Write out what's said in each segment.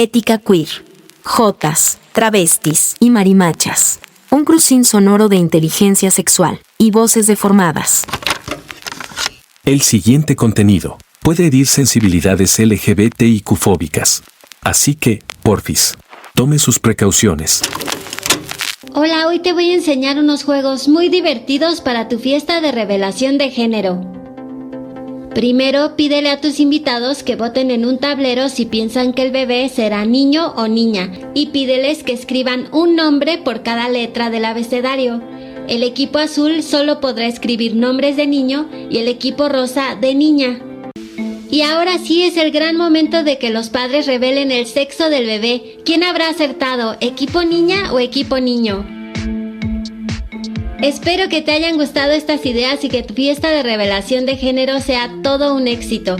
Ética queer. Jotas, travestis y marimachas. Un crujín sonoro de inteligencia sexual y voces deformadas. El siguiente contenido puede herir sensibilidades LGBTIQ-fóbicas. Así que, porfis, tome sus precauciones. Hola, hoy te voy a enseñar unos juegos muy divertidos para tu fiesta de revelación de género. Primero, pídele a tus invitados que voten en un tablero si piensan que el bebé será niño o niña y pídeles que escriban un nombre por cada letra del abecedario. El equipo azul solo podrá escribir nombres de niño y el equipo rosa de niña. Y ahora sí es el gran momento de que los padres revelen el sexo del bebé. ¿Quién habrá acertado, equipo niña o equipo niño? Espero que te hayan gustado estas ideas y que tu fiesta de revelación de género sea todo un éxito.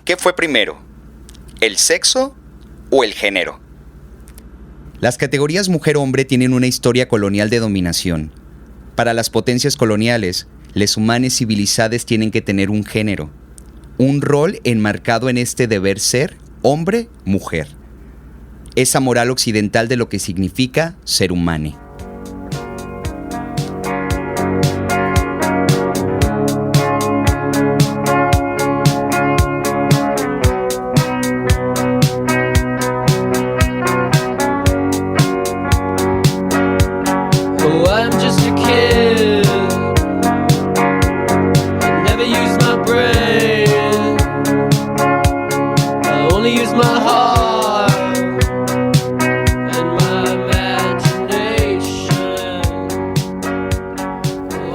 ¿Qué fue primero? ¿El sexo o el género? Las categorías mujer-hombre tienen una historia colonial de dominación. Para las potencias coloniales, les humanes civilizadas tienen que tener un género, un rol enmarcado en este deber ser hombre-mujer. Esa moral occidental de lo que significa ser humano.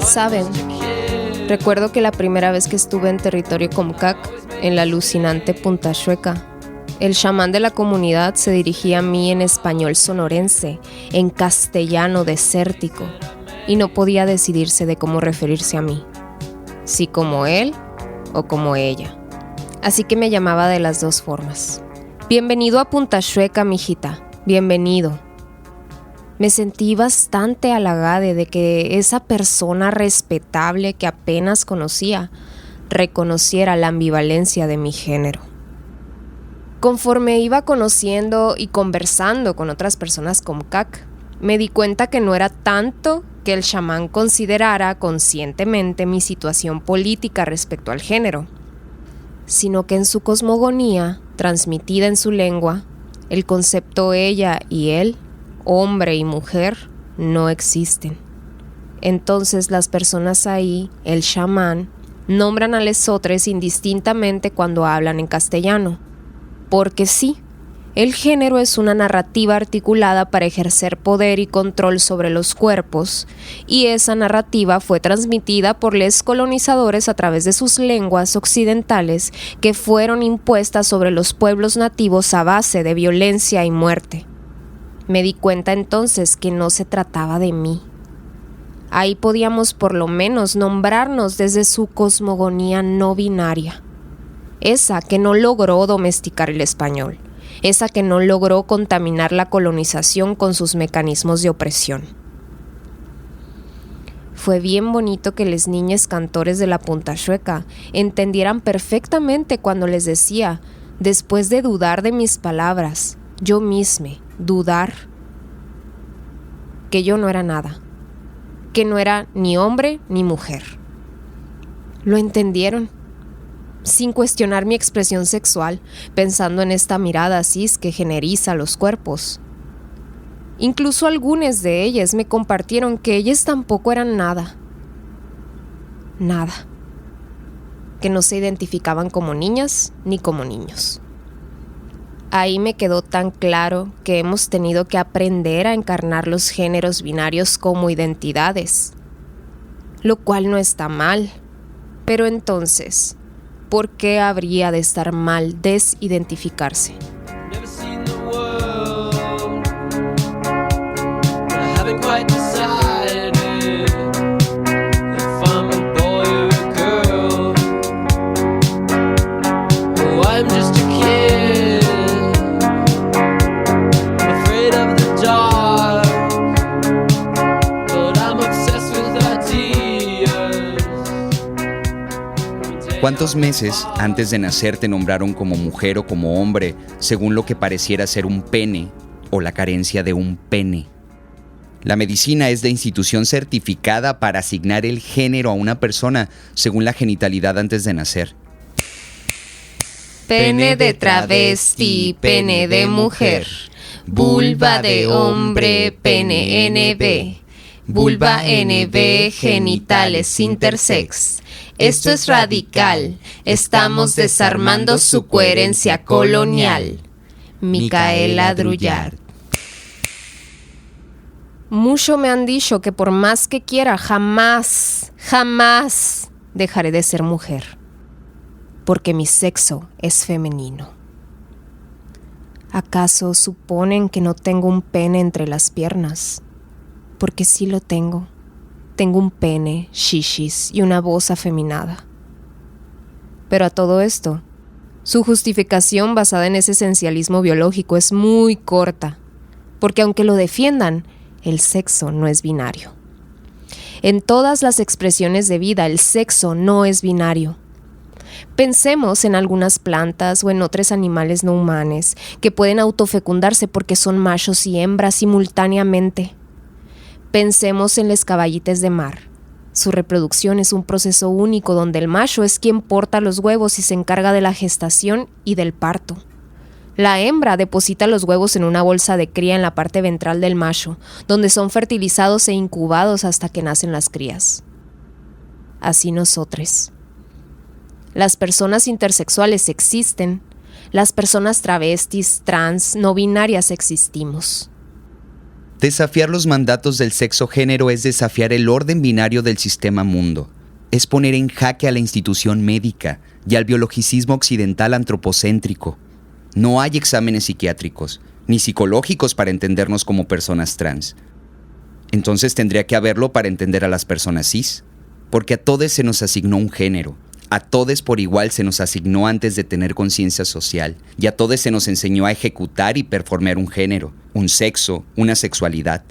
Saben, recuerdo que la primera vez que estuve en territorio Comcac, en la alucinante Punta Chueca, el chamán de la comunidad se dirigía a mí en español sonorense, en castellano desértico, y no podía decidirse de cómo referirse a mí, si como él o como ella. Así que me llamaba de las dos formas. Bienvenido a Punta Chueca, mijita, bienvenido. Me sentí bastante halagada de que esa persona respetable que apenas conocía reconociera la ambivalencia de mi género. Conforme iba conociendo y conversando con otras personas Comcac, me di cuenta que no era tanto que el chamán considerara conscientemente mi situación política respecto al género, sino que en su cosmogonía, transmitida en su lengua, el concepto ella y él, hombre y mujer, no existen. Entonces las personas ahí, el chamán, nombran a lesotres indistintamente cuando hablan en castellano. Porque sí, el género es una narrativa articulada para ejercer poder y control sobre los cuerpos, y esa narrativa fue transmitida por los colonizadores a través de sus lenguas occidentales que fueron impuestas sobre los pueblos nativos a base de violencia y muerte. Me di cuenta entonces que no se trataba de mí. Ahí podíamos por lo menos nombrarnos desde su cosmogonía no binaria. Esa que no logró domesticar el español. Esa que no logró contaminar la colonización con sus mecanismos de opresión. Fue bien bonito que los niños cantores de la Punta Chueca entendieran perfectamente cuando les decía, después de dudar de mis palabras, yo misma, dudar, que yo no era nada, que no era ni hombre ni mujer. Lo entendieron, sin cuestionar mi expresión sexual, pensando en esta mirada cis que generiza los cuerpos. Incluso algunas de ellas me compartieron que ellas tampoco eran nada, que no se identificaban como niñas ni como niños. Ahí me quedó tan claro que hemos tenido que aprender a encarnar los géneros binarios como identidades, lo cual no está mal. Pero entonces, ¿por qué habría de estar mal desidentificarse? ¿Cuántos meses antes de nacer te nombraron como mujer o como hombre según lo que pareciera ser un pene o la carencia de un pene? La medicina es la institución certificada para asignar el género a una persona según la genitalidad antes de nacer. Pene de travesti, pene de mujer, vulva de hombre, pene NB, vulva NB, genitales intersex. Esto es radical, estamos desarmando su coherencia colonial. Micaela Drullard. Mucho me han dicho que por más que quiera, jamás dejaré de ser mujer, porque mi sexo es femenino. ¿Acaso suponen que no tengo un pene entre las piernas? Porque sí lo tengo. Tengo un pene, shishis y una voz afeminada. Pero a todo esto, su justificación basada en ese esencialismo biológico es muy corta, porque aunque lo defiendan, el sexo no es binario. En todas las expresiones de vida, el sexo no es binario. Pensemos en algunas plantas o en otros animales no humanos que pueden autofecundarse porque son machos y hembras simultáneamente. Pensemos en los caballites de mar. Su reproducción es un proceso único donde el macho es quien porta los huevos y se encarga de la gestación y del parto. La hembra deposita los huevos en una bolsa de cría en la parte ventral del macho, donde son fertilizados e incubados hasta que nacen las crías. Así nosotros. Las personas intersexuales existen, las personas travestis, trans, no binarias existimos. Desafiar los mandatos del sexo-género es desafiar el orden binario del sistema mundo. Es poner en jaque a la institución médica y al biologicismo occidental antropocéntrico. No hay exámenes psiquiátricos, ni psicológicos para entendernos como personas trans. Entonces tendría que haberlo para entender a las personas cis, porque a todos se nos asignó un género. A todos por igual se nos asignó antes de tener conciencia social, y a todos se nos enseñó a ejecutar y performar un género, un sexo, una sexualidad.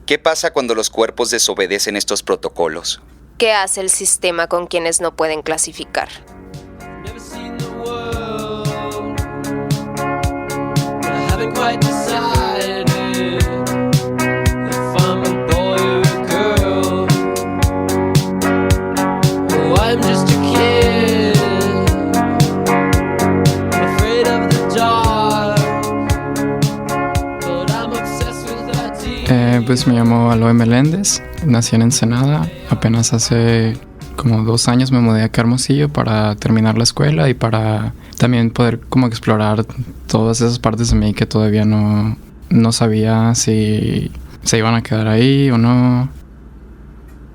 ¿Qué pasa cuando los cuerpos desobedecen estos protocolos? ¿Qué hace el sistema con quienes no pueden clasificar? Pues me llamo Aloe Meléndez, nací en Ensenada, apenas hace como 2 años me mudé acá a Hermosillo para terminar la escuela y para también poder como explorar todas esas partes de mí que todavía no sabía si se iban a quedar ahí o no.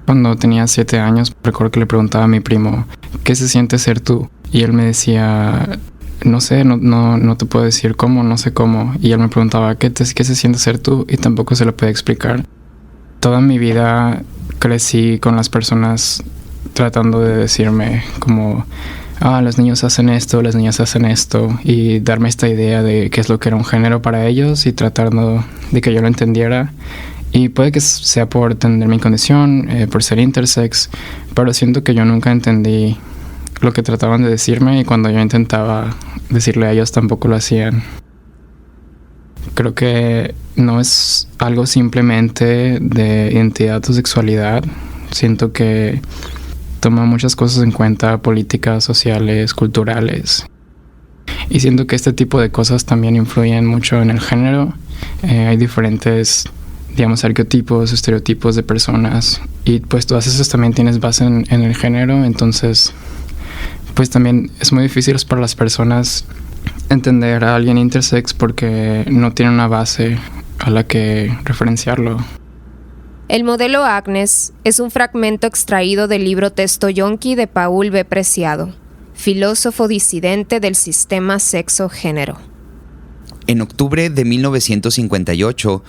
Cuando tenía 7 años recuerdo que le preguntaba a mi primo, ¿qué se siente ser tú? Y él me decía, no sé, no te puedo decir cómo, no sé cómo. Y él me preguntaba, ¿qué se siente ser tú? Y tampoco se lo podía explicar. Toda mi vida crecí con las personas tratando de decirme como, los niños hacen esto, las niñas hacen esto, y darme esta idea de qué es lo que era un género para ellos y tratando de que yo lo entendiera. Y puede que sea por tener mi condición, por ser intersex, pero siento que yo nunca entendí lo que trataban de decirme, y cuando yo intentaba decirle a ellos tampoco lo hacían. Creo que no es algo simplemente de identidad o sexualidad. Siento que toma muchas cosas en cuenta, políticas, sociales, culturales. Y siento que este tipo de cosas también influyen mucho en el género. Hay diferentes, digamos, arquetipos, estereotipos de personas. Y pues todas esas también tienes base en el género. Entonces, pues también es muy difícil para las personas entender a alguien intersex porque no tiene una base a la que referenciarlo. El modelo Agnes es un fragmento extraído del libro Texto Yonki de Paul B. Preciado, filósofo disidente del sistema sexo-género. En octubre de 1958,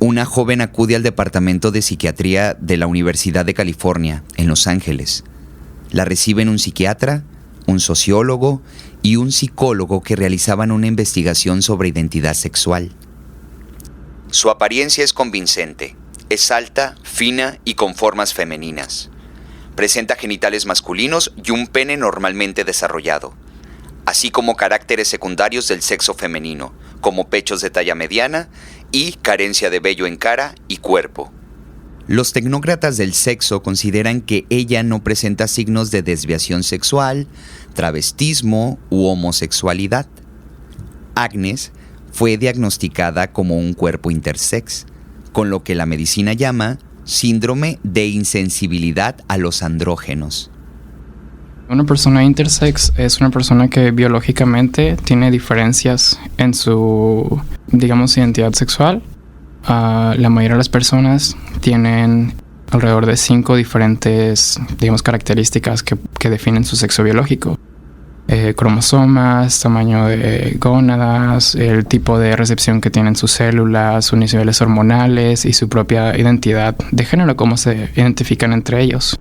una joven acude al departamento de psiquiatría de la Universidad de California, en Los Ángeles. La reciben un psiquiatra, un sociólogo y un psicólogo que realizaban una investigación sobre identidad sexual. Su apariencia es convincente, es alta, fina y con formas femeninas. Presenta genitales masculinos y un pene normalmente desarrollado, así como caracteres secundarios del sexo femenino, como pechos de talla mediana y carencia de vello en cara y cuerpo. Los tecnócratas del sexo consideran que ella no presenta signos de desviación sexual, travestismo u homosexualidad. Agnes fue diagnosticada como un cuerpo intersex, con lo que la medicina llama síndrome de insensibilidad a los andrógenos. Una persona intersex es una persona que biológicamente tiene diferencias en su, digamos, identidad sexual. La mayoría de las personas tienen alrededor de 5 diferentes, digamos, características que definen su sexo biológico. Cromosomas, tamaño de gónadas, el tipo de recepción que tienen sus células, sus niveles hormonales y su propia identidad de género, cómo se identifican entre ellos.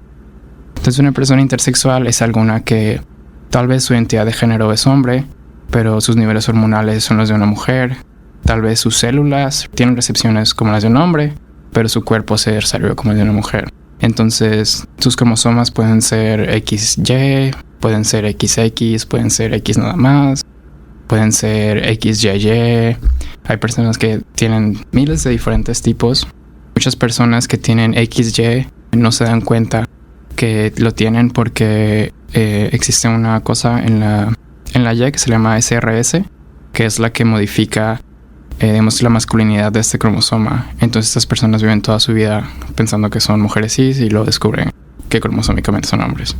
Entonces, una persona intersexual es alguna que tal vez su identidad de género es hombre, pero sus niveles hormonales son los de una mujer. Tal vez sus células tienen recepciones como las de un hombre, pero su cuerpo se desarrolló como el de una mujer. Entonces, sus cromosomas pueden ser XY, pueden ser XX, pueden ser X nada más, pueden ser XYY. Hay personas que tienen miles de diferentes tipos. Muchas personas que tienen XY no se dan cuenta que lo tienen porque existe una cosa en la Y que se llama SRS, que es la que modifica digamos, la masculinidad de este cromosoma. Entonces estas personas viven toda su vida pensando que son mujeres cis y luego descubren que cromosómicamente son hombres.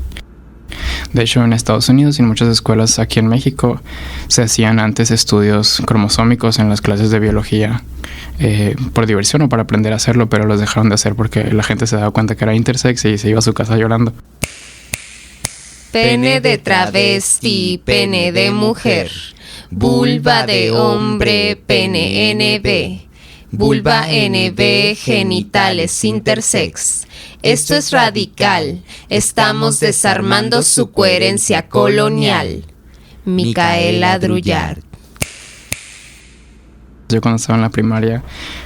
De hecho, en Estados Unidos y en muchas escuelas aquí en México se hacían antes estudios cromosómicos en las clases de biología por diversión o para aprender a hacerlo, pero los dejaron de hacer porque la gente se daba cuenta que era intersex y se iba a su casa llorando. Pene de travesti, pene de mujer. Vulva de hombre, pene NB. Vulva NB, genitales intersex. Esto es radical. Estamos desarmando su coherencia colonial. Micaela Druyard. Yo cuando estaba en la primaria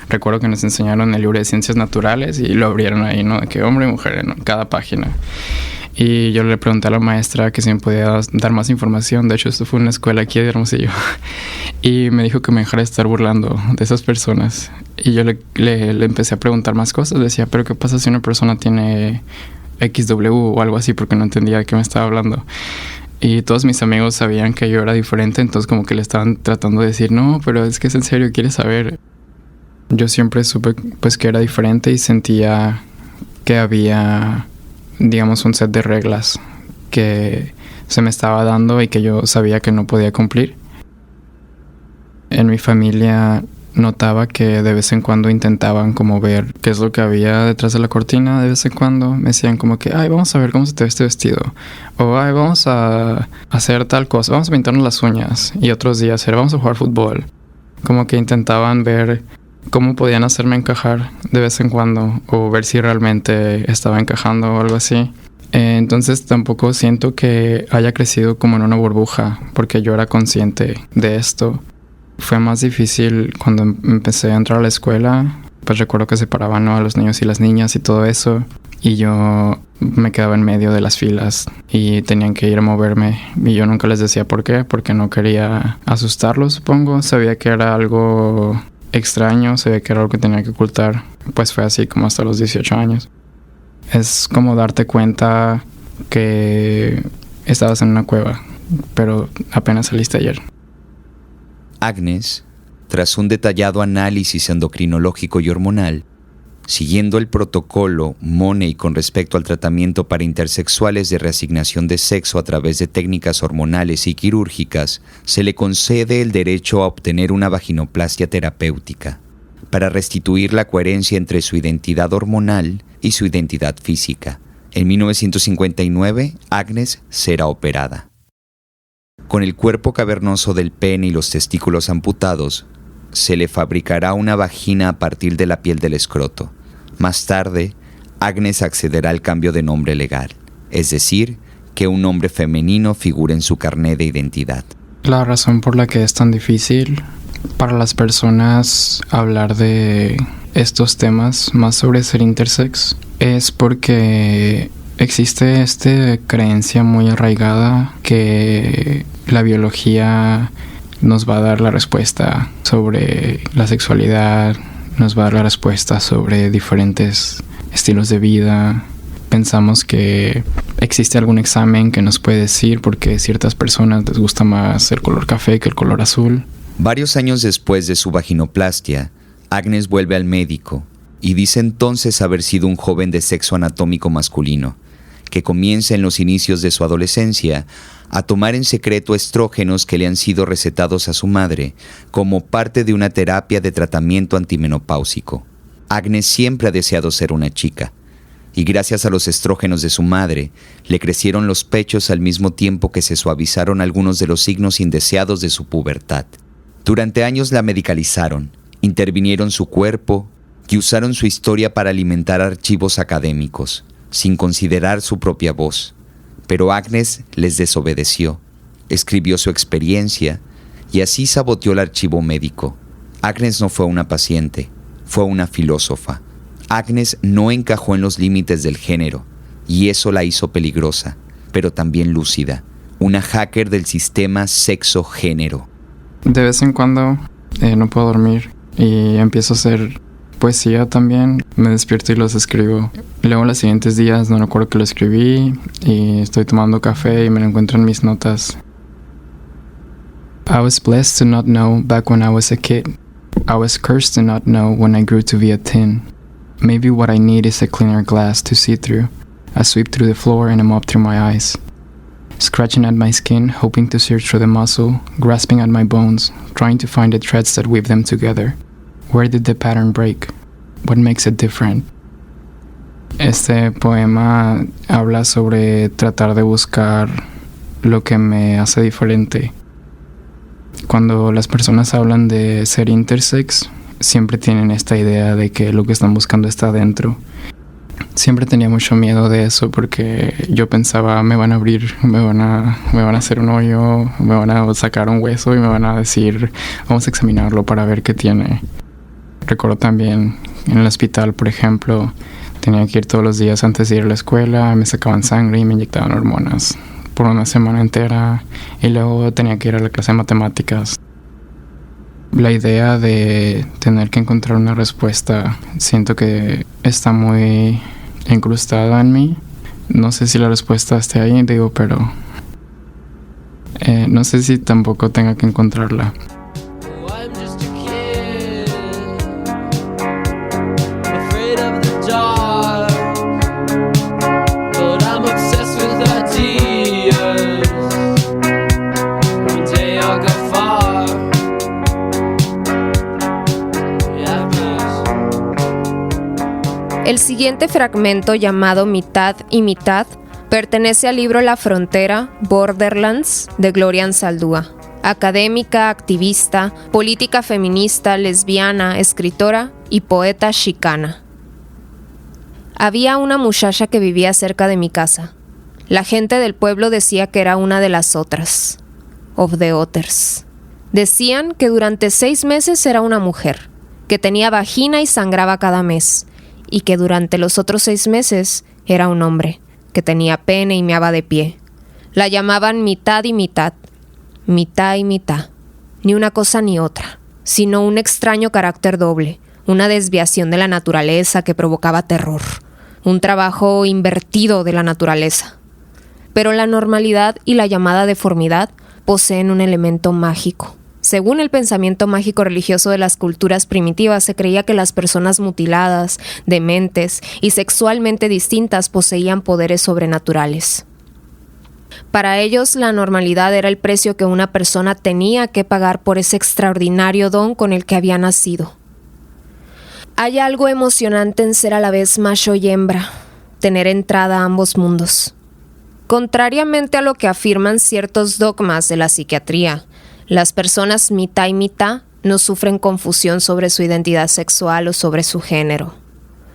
recuerdo que nos enseñaron el libro de ciencias naturales y lo abrieron ahí, ¿no? De que hombre y mujer en cada página. Y yo le pregunté a la maestra que si me podía dar más información. De hecho, esto fue una escuela aquí de Hermosillo. Y me dijo que me dejara de estar burlando de esas personas. Y yo le empecé a preguntar más cosas. Decía, ¿pero qué pasa si una persona tiene XW o algo así? Porque no entendía de qué me estaba hablando. Y todos mis amigos sabían que yo era diferente. Entonces como que le estaban tratando de decir, no, pero es que es en serio, ¿quieres saber? Yo siempre supe pues que era diferente y sentía que había, digamos, un set de reglas que se me estaba dando y que yo sabía que no podía cumplir. En mi familia notaba que de vez en cuando intentaban como ver qué es lo que había detrás de la cortina. De vez en cuando me decían como que, ay, vamos a ver cómo se te ve este vestido. O, ay, vamos a hacer tal cosa, vamos a pintarnos las uñas. Y otros días era, vamos a jugar fútbol. Como que intentaban ver cómo podían hacerme encajar de vez en cuando o ver si realmente estaba encajando o algo así. Entonces tampoco siento que haya crecido como en una burbuja porque yo era consciente de esto. Fue más difícil cuando empecé a entrar a la escuela. Pues recuerdo que separaban, ¿no?, a los niños y las niñas y todo eso. Y yo me quedaba en medio de las filas y tenían que ir a moverme. Y yo nunca les decía por qué, porque no quería asustarlos, supongo. Sabía que era algo extraño, sabía que era algo que tenía que ocultar. Pues fue así como hasta los 18 años. Es como darte cuenta que estabas en una cueva, pero apenas saliste ayer. Agnes, tras un detallado análisis endocrinológico y hormonal, siguiendo el protocolo Money con respecto al tratamiento para intersexuales de reasignación de sexo a través de técnicas hormonales y quirúrgicas, se le concede el derecho a obtener una vaginoplastia terapéutica para restituir la coherencia entre su identidad hormonal y su identidad física. En 1959, Agnes será operada. Con el cuerpo cavernoso del pene y los testículos amputados, se le fabricará una vagina a partir de la piel del escroto. Más tarde, Agnes accederá al cambio de nombre legal, es decir, que un nombre femenino figure en su carné de identidad. La razón por la que es tan difícil para las personas hablar de estos temas, más sobre ser intersex, es porque existe esta creencia muy arraigada que la biología nos va a dar la respuesta sobre la sexualidad, nos va a dar la respuesta sobre diferentes estilos de vida. Pensamos que existe algún examen que nos puede decir por qué a ciertas personas les gusta más el color café que el color azul. Varios años después de su vaginoplastia, Agnes vuelve al médico y dice entonces haber sido un joven de sexo anatómico masculino, que comienza en los inicios de su adolescencia a tomar en secreto estrógenos que le han sido recetados a su madre como parte de una terapia de tratamiento antimenopáusico. Agnes siempre ha deseado ser una chica, y gracias a los estrógenos de su madre, le crecieron los pechos al mismo tiempo que se suavizaron algunos de los signos indeseados de su pubertad. Durante años la medicalizaron, intervinieron su cuerpo y usaron su historia para alimentar archivos académicos, sin considerar su propia voz. Pero Agnes les desobedeció, escribió su experiencia y así saboteó el archivo médico. Agnes no fue una paciente, fue una filósofa. Agnes no encajó en los límites del género y eso la hizo peligrosa, pero también lúcida, una hacker del sistema sexo-género. De vez en cuando no puedo dormir y empiezo a hacer poesía también. Me despierto y los escribo. Luego los siguientes días no recuerdo que lo escribí y estoy tomando café y me lo encuentro en mis notas. I was blessed to not know back when I was a kid. I was cursed to not know when I grew to be a teen. Maybe what I need is a cleaner glass to see through. I sweep through the floor and I mop through my eyes. Scratching at my skin, hoping to search through the muscle, grasping at my bones, trying to find the threads that weave them together. Where did the pattern break? What makes it different? Este poema habla sobre tratar de buscar lo que me hace diferente. Cuando las personas hablan de ser intersex, siempre tienen esta idea de que lo que están buscando está adentro. Siempre tenía mucho miedo de eso porque yo pensaba, me van a abrir, me van a hacer un hoyo, me van a sacar un hueso y me van a decir, vamos a examinarlo para ver qué tiene. Recuerdo también en el hospital, por ejemplo, tenía que ir todos los días antes de ir a la escuela, me sacaban sangre y me inyectaban hormonas por una semana entera y luego tenía que ir a la clase de matemáticas. La idea de tener que encontrar una respuesta siento que está muy incrustada en mí. No sé si la respuesta esté ahí, digo, pero no sé si tampoco tenga que encontrarla. El siguiente fragmento, llamado Mitad y Mitad, pertenece al libro La Frontera, Borderlands, de Gloria Anzaldúa. Académica, activista, política feminista, lesbiana, escritora y poeta chicana. Había una muchacha que vivía cerca de mi casa. La gente del pueblo decía que era una de las otras. Of the others. Decían que durante 6 meses era una mujer, que tenía vagina y sangraba cada mes, y que durante los otros 6 meses era un hombre, que tenía pene y meaba de pie. La llamaban mitad y mitad, mitad y mitad, ni una cosa ni otra, sino un extraño carácter doble, una desviación de la naturaleza que provocaba terror, un trabajo invertido de la naturaleza. Pero la normalidad y la llamada deformidad poseen un elemento mágico. Según el pensamiento mágico religioso de las culturas primitivas, se creía que las personas mutiladas, dementes y sexualmente distintas poseían poderes sobrenaturales. Para ellos, la normalidad era el precio que una persona tenía que pagar por ese extraordinario don con el que había nacido. Hay algo emocionante en ser a la vez macho y hembra, tener entrada a ambos mundos. Contrariamente a lo que afirman ciertos dogmas de la psiquiatría, las personas mitad y mitad no sufren confusión sobre su identidad sexual o sobre su género.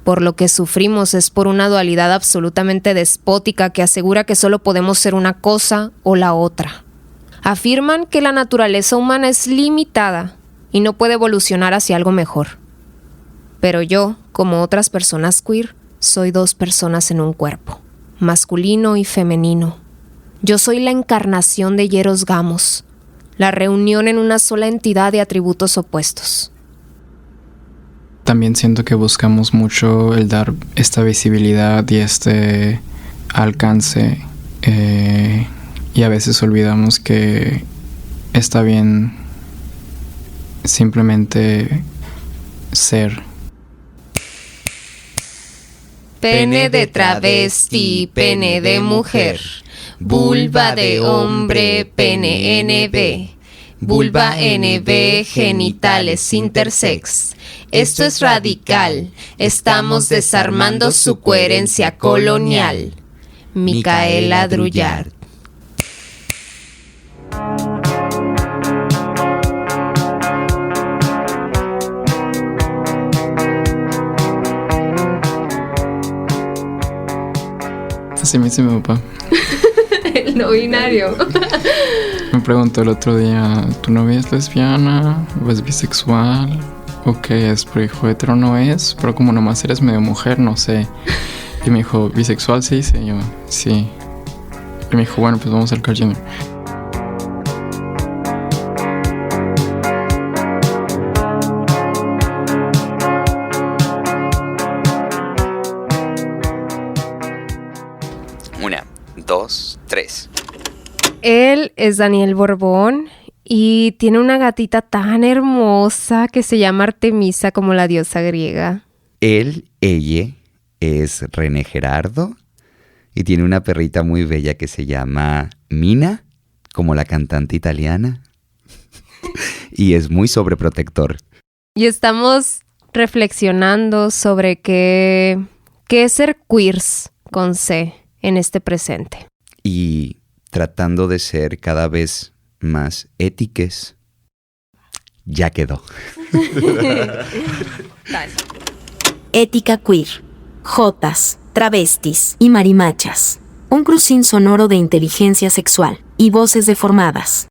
Por lo que sufrimos es por una dualidad absolutamente despótica que asegura que solo podemos ser una cosa o la otra. Afirman que la naturaleza humana es limitada y no puede evolucionar hacia algo mejor. Pero yo, como otras personas queer, soy 2 personas en un cuerpo. masculino y femenino. Yo soy la encarnación de Hieros Gamos, la reunión en una sola entidad de atributos opuestos. También siento que buscamos mucho el dar esta visibilidad y este alcance, y a veces olvidamos que está bien simplemente ser. Pene de travesti, pene de mujer, vulva de hombre, pene NB, vulva NB, genitales intersex. Esto es radical, estamos desarmando su coherencia colonial. Micaela Drullard. Así me dice mi papá. El no binario. Me preguntó el otro día, ¿tu novia es lesbiana o es bisexual? ¿O qué es? Pero dijo, hetero no es, pero como nomás eres medio mujer, no sé. Y me dijo, ¿bisexual se dice? Y yo, sí. Y me dijo, bueno, pues vamos al Carl Jr. Una, dos, tres. Él es Daniel Borbón y tiene una gatita tan hermosa que se llama Artemisa como la diosa griega. Ella es René Gerardo y tiene una perrita muy bella que se llama Mina, como la cantante italiana. Y es muy sobreprotector. Y estamos reflexionando sobre qué es ser queers con C en este presente. Y tratando de ser cada vez más étiques. Ya quedó. Dale. Ética queer. Jotas, travestis y marimachas. Un crucín sonoro de inteligencia sexual y voces deformadas.